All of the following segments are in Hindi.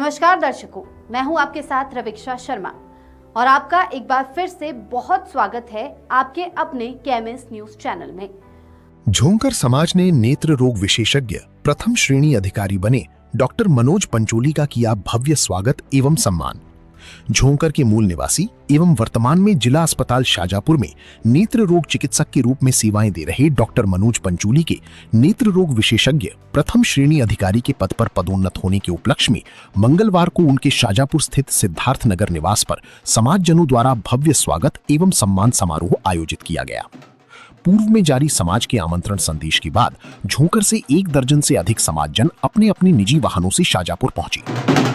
नमस्कार दर्शकों, मैं हूं आपके साथ रविक्षा शर्मा और आपका एक बार फिर से बहुत स्वागत है आपके अपने केएमएस न्यूज चैनल में। झोंकर समाज ने नेत्र रोग विशेषज्ञ प्रथम श्रेणी अधिकारी बने डॉक्टर मनोज पंचोली का किया भव्य स्वागत एवं सम्मान। झोंकर के मूल निवासी एवं वर्तमान में जिला अस्पताल शाजापुर में नेत्र रोग चिकित्सक के रूप में सेवाएं दे रहे डॉक्टर मनोज पंचोली के नेत्र रोग विशेषज्ञ प्रथम श्रेणी अधिकारी के पद पर पदोन्नत होने के उपलक्ष्य में मंगलवार को उनके शाजापुर स्थित सिद्धार्थ नगर निवास पर समाजजनों द्वारा भव्य स्वागत एवं सम्मान समारोह आयोजित किया गया। पूर्व में जारी समाज के आमंत्रण संदेश के बाद झोंकर से 1 दर्जन से अधिक समाजजन अपने अपने निजी वाहनों से शाजापुर पहुंचे।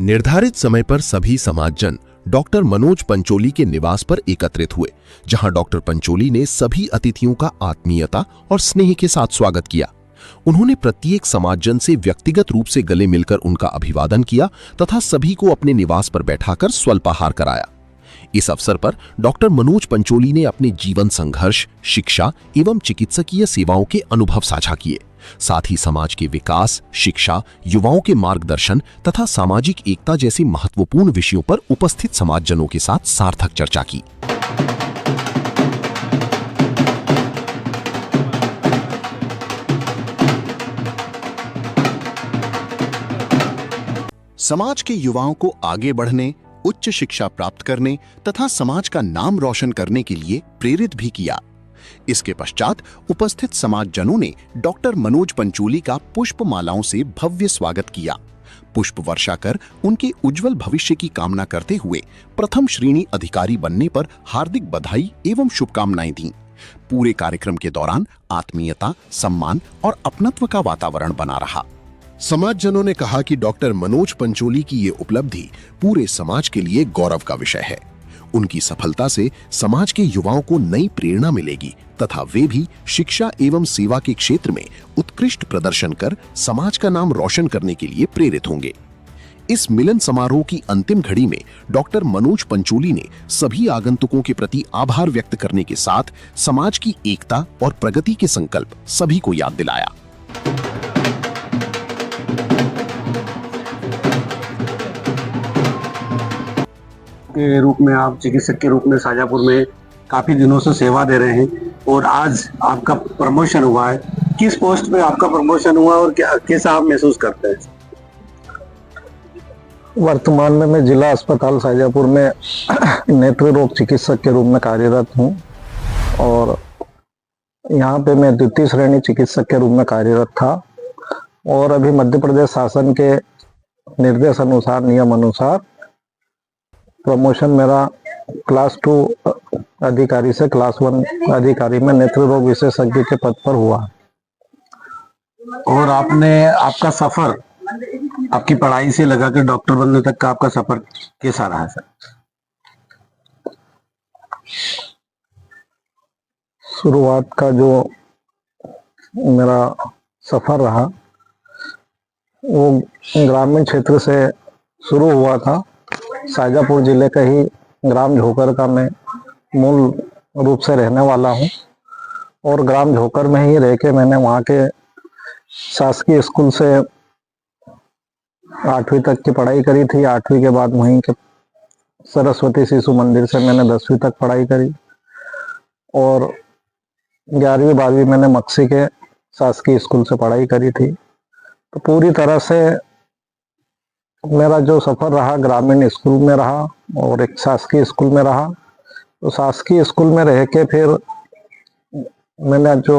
निर्धारित समय पर सभी समाजजन डॉक्टर मनोज पंचोली के निवास पर एकत्रित हुए, जहां डॉक्टर पंचोली ने सभी अतिथियों का आत्मीयता और स्नेह के साथ स्वागत किया। उन्होंने प्रत्येक समाजजन से व्यक्तिगत रूप से गले मिलकर उनका अभिवादन किया तथा सभी को अपने निवास पर बैठाकर स्वल्पाहार कराया। इस अवसर पर डॉक्टर मनोज पंचोली ने अपने जीवन संघर्ष, शिक्षा एवं चिकित्सकीय सेवाओं के अनुभव साझा किए। साथ ही समाज के विकास, शिक्षा, युवाओं के मार्गदर्शन तथा सामाजिक एकता जैसे महत्वपूर्ण विषयों पर उपस्थित समाजजनों के साथ सार्थक चर्चा की। समाज के युवाओं को आगे बढ़ने, उच्च शिक्षा प्राप्त करने तथा समाज का नाम रोशन करने के लिए प्रेरित भी किया। इसके पश्चात उपस्थित समाजजनों ने डॉक्टर मनोज पंचोली का पुष्प मालाओं से भव्य स्वागत किया। पुष्प वर्षा कर उनके उज्जवल भविष्य की कामना करते हुए प्रथम श्रेणी अधिकारी बनने पर हार्दिक बधाई एवं शुभकामनाएं दी। पूरे कार्यक्रम के दौरान आत्मीयता, सम्मान और अपनत्व का वातावरण बना रहा। समाजजनों ने कहा कि डॉक्टर मनोज पंचोली की ये उपलब्धि पूरे समाज के लिए गौरव का विषय है। उनकी सफलता से समाज के युवाओं को नई प्रेरणा मिलेगी तथा वे भी शिक्षा एवं सेवा के क्षेत्र में उत्कृष्ट प्रदर्शन कर समाज का नाम रोशन करने के लिए प्रेरित होंगे। इस मिलन समारोह की अंतिम घड़ी में डॉक्टर मनोज पंचोली ने सभी आगंतुकों के प्रति आभार व्यक्त करने के साथ समाज की एकता और प्रगति के संकल्प सभी को याद दिलाया। के रूप में आप चिकित्सक के रूप में शाजापुर में काफी दिनों से सेवा दे रहे हैं और आज आपका प्रमोशन हुआ है। किस पोस्ट पे आपका प्रमोशन हुआ और कैसा आप महसूस करते हैं? वर्तमान में मैं जिला अस्पताल शाजापुर में नेत्र रोग चिकित्सक के रूप में कार्यरत हूं और यहाँ पे मैं द्वितीय श्रेणी चिकित्सक के रूप में कार्यरत था और अभी मध्य प्रदेश शासन के निर्देश अनुसार, नियम अनुसार प्रमोशन मेरा क्लास 2 अधिकारी से क्लास 1 अधिकारी में नेत्र रोग विशेषज्ञ के पद पर हुआ। और आपने आपका सफर आपकी पढ़ाई से लगा कर डॉक्टर बनने तक का आपका सफर कैसा रहा सर? शुरुआत का जो मेरा सफर रहा वो ग्रामीण क्षेत्र से शुरू हुआ था। शाजापुर जिले का ही ग्राम झोकर का मैं मूल रूप से रहने वाला हूँ और ग्राम झोकर में ही रह के मैंने वहाँ के शासकीय स्कूल से 8वीं तक की पढ़ाई करी थी। 8वीं के बाद वहीं के सरस्वती शिशु मंदिर से मैंने 10वीं तक पढ़ाई करी और 11वीं 12वीं मैंने मक्सी के शासकीय स्कूल से पढ़ाई करी थी। तो पूरी तरह से मेरा जो सफर रहा ग्रामीण स्कूल में रहा और एक शासकीय स्कूल में रहा। तो शासकीय स्कूल में रह के फिर मैंने जो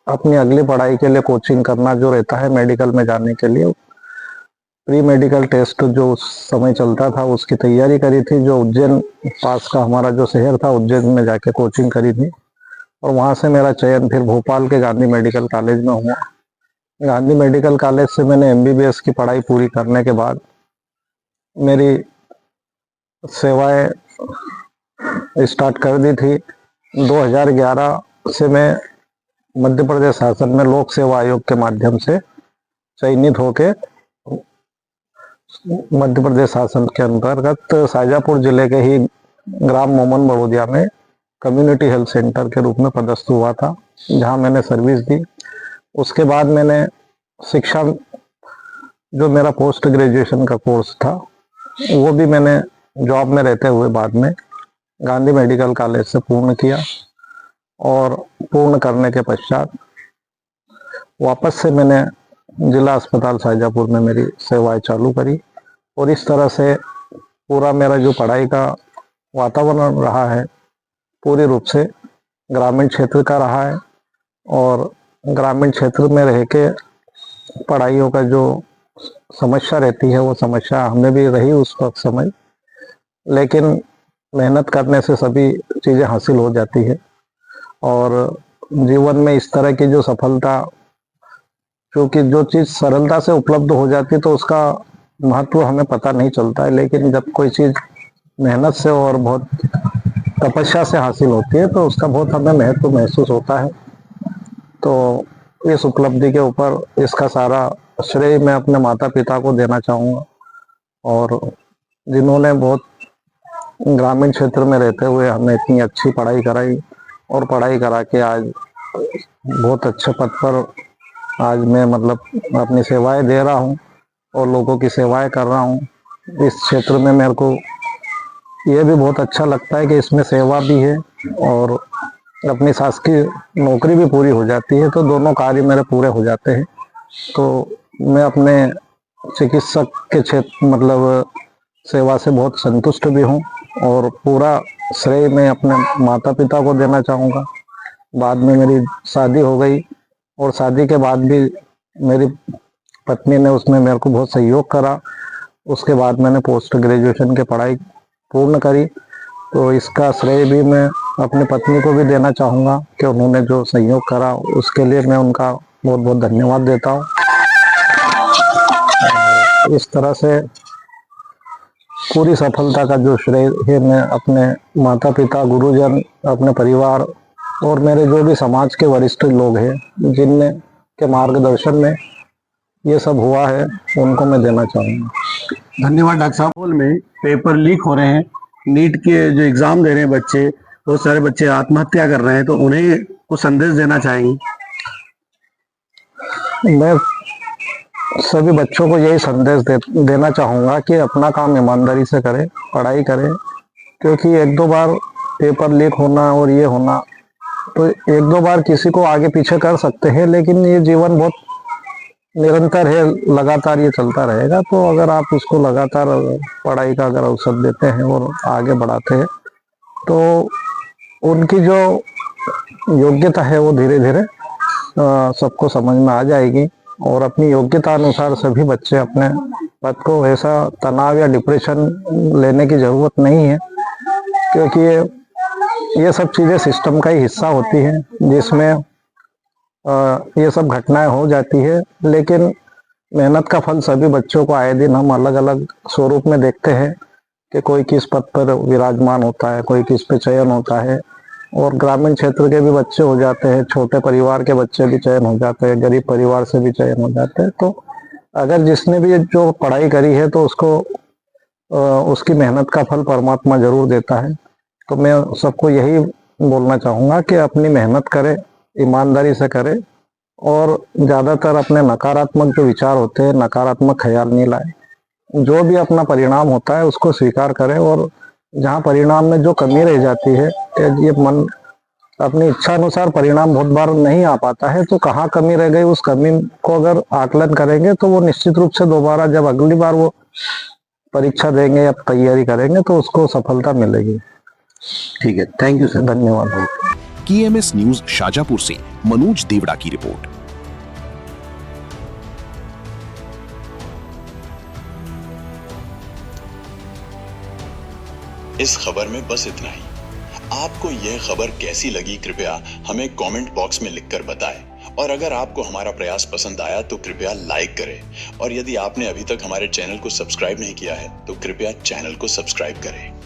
अपनी अगली पढ़ाई के लिए कोचिंग करना जो रहता है मेडिकल में जाने के लिए, प्री मेडिकल टेस्ट जो उस समय चलता था उसकी तैयारी करी थी। जो उज्जैन पास का हमारा जो शहर था उज्जैन में जाके कोचिंग करी थी और वहाँ से मेरा चयन फिर भोपाल के गांधी मेडिकल कॉलेज में हुआ। गांधी मेडिकल कॉलेज से मैंने MBBS की पढ़ाई पूरी करने के बाद मेरी सेवाएं स्टार्ट कर दी थी। 2011 से मैं मध्य प्रदेश शासन में लोक सेवा आयोग के माध्यम से चयनित होके मध्य प्रदेश शासन के अंतर्गत शाजापुर जिले के ही ग्राम मोमन बड़ोदिया में कम्युनिटी हेल्थ सेंटर के रूप में पदस्थ हुआ था, जहां मैंने सर्विस दी। उसके बाद मैंने शिक्षा जो मेरा पोस्ट ग्रेजुएशन का कोर्स था वो भी मैंने जॉब में रहते हुए बाद में गांधी मेडिकल कॉलेज से पूर्ण किया और पूर्ण करने के पश्चात वापस से मैंने जिला अस्पताल शाजापुर में मेरी सेवाएं चालू करी और इस तरह से पूरा मेरा जो पढ़ाई का वातावरण रहा है पूरी रूप से ग्रामीण क्षेत्र का रहा है। और ग्रामीण क्षेत्र में रह के पढ़ाइयों का जो समस्या रहती है वो समस्या हमें भी रही उस वक्त समय, लेकिन मेहनत करने से सभी चीज़ें हासिल हो जाती है। और जीवन में इस तरह की जो सफलता, क्योंकि जो चीज़ सरलता से उपलब्ध हो जाती है तो उसका महत्व हमें पता नहीं चलता है, लेकिन जब कोई चीज़ मेहनत से और बहुत तपस्या से हासिल होती है तो उसका बहुत हमें महत्व महसूस होता है। तो इस उपलब्धि के ऊपर इसका सारा श्रेय मैं अपने माता पिता को देना चाहूँगा और जिन्होंने बहुत ग्रामीण क्षेत्र में रहते हुए हमें इतनी अच्छी पढ़ाई कराई और पढ़ाई करा के आज बहुत अच्छे पद पर आज मैं मतलब अपनी सेवाएं दे रहा हूँ और लोगों की सेवाएं कर रहा हूँ। इस क्षेत्र में मेरे को ये भी बहुत अच्छा लगता है कि इसमें सेवा भी है और अपनी शासकीय नौकरी भी पूरी हो जाती है, तो दोनों कार्य मेरे पूरे हो जाते हैं। तो मैं अपने चिकित्सक के क्षेत्र मतलब सेवा से बहुत संतुष्ट भी हूँ और पूरा श्रेय मैं अपने माता पिता को देना चाहूँगा। बाद में मेरी शादी हो गई और शादी के बाद भी मेरी पत्नी ने उसमें मेरे को बहुत सहयोग करा। उसके बाद मैंने पोस्ट ग्रेजुएशन की पढ़ाई पूर्ण करी, तो इसका श्रेय भी मैं अपनी पत्नी को भी देना चाहूँगा कि उन्होंने जो सहयोग करा उसके लिए मैं उनका बहुत बहुत धन्यवाद देता हूँ। इस तरह से पूरी सफलता का जो श्रेय है मैं अपने माता पिता, गुरुजन, अपने परिवार और मेरे जो भी समाज के वरिष्ठ लोग हैं जिनने के मार्गदर्शन में ये सब हुआ है उनको मैं देना चाहूँगा। धन्यवाद डॉक्टर साहब। स्कूल में पेपर लीक हो रहे हैं, नीट के जो एग्जाम दे रहे हैं बच्चे, बहुत सारे बच्चे आत्महत्या कर रहे हैं, तो उन्हें कुछ संदेश देना चाहेंगे? मैं सभी बच्चों को यही संदेश देना चाहूँगा कि अपना काम ईमानदारी से करें, पढ़ाई करें, क्योंकि एक दो बार पेपर लीक होना और ये होना तो एक दो बार किसी को आगे पीछे कर सकते हैं, लेकिन ये जीवन बहुत निरंतर है, लगातार ये चलता रहेगा। तो अगर आप इसको लगातार पढ़ाई का अगर अवसर देते हैं और आगे बढ़ाते हैं तो उनकी जो योग्यता है वो धीरे धीरे सबको समझ में आ जाएगी और अपनी योग्यता अनुसार सभी बच्चे अपने पद को ऐसा तनाव या डिप्रेशन लेने की जरूरत नहीं है, क्योंकि ये सब चीज़ें सिस्टम का ही हिस्सा होती हैं, जिसमें ये सब घटनाएं हो जाती है। लेकिन मेहनत का फल सभी बच्चों को आए दिन हम अलग अलग स्वरूप में देखते हैं कि कोई किस पद पर विराजमान होता है, कोई किस पे चयन होता है। और ग्रामीण क्षेत्र के भी बच्चे हो जाते हैं, छोटे परिवार के बच्चे भी चयन हो जाते हैं, गरीब परिवार से भी चयन हो जाते हैं। तो अगर जिसने भी जो पढ़ाई करी है तो उसको उसकी मेहनत का फल परमात्मा जरूर देता है। तो मैं सबको यही बोलना चाहूँगा कि अपनी मेहनत करें, ईमानदारी से करें, और ज़्यादातर अपने नकारात्मक जो विचार होते हैं, नकारात्मक ख्याल नहीं लाए। जो भी अपना परिणाम होता है उसको स्वीकार करें, और जहाँ परिणाम में जो कमी रह जाती है, ये मन अपनी इच्छा अनुसार परिणाम बहुत बार नहीं आ पाता है, तो कहाँ कमी रह गई उस कमी को अगर आकलन करेंगे तो वो निश्चित रूप से दोबारा जब अगली बार वो परीक्षा देंगे या तैयारी करेंगे तो उसको सफलता मिलेगी। ठीक है, थैंक यू सर। धन्यवाद। KMS न्यूज शाजापुर से मनोज देवड़ा की रिपोर्ट। इस खबर में बस इतना ही। आपको यह खबर कैसी लगी कृपया हमें कमेंट बॉक्स में लिखकर बताएं, और अगर आपको हमारा प्रयास पसंद आया तो कृपया लाइक करें, और यदि आपने अभी तक हमारे चैनल को सब्सक्राइब नहीं किया है तो कृपया चैनल को सब्सक्राइब करें।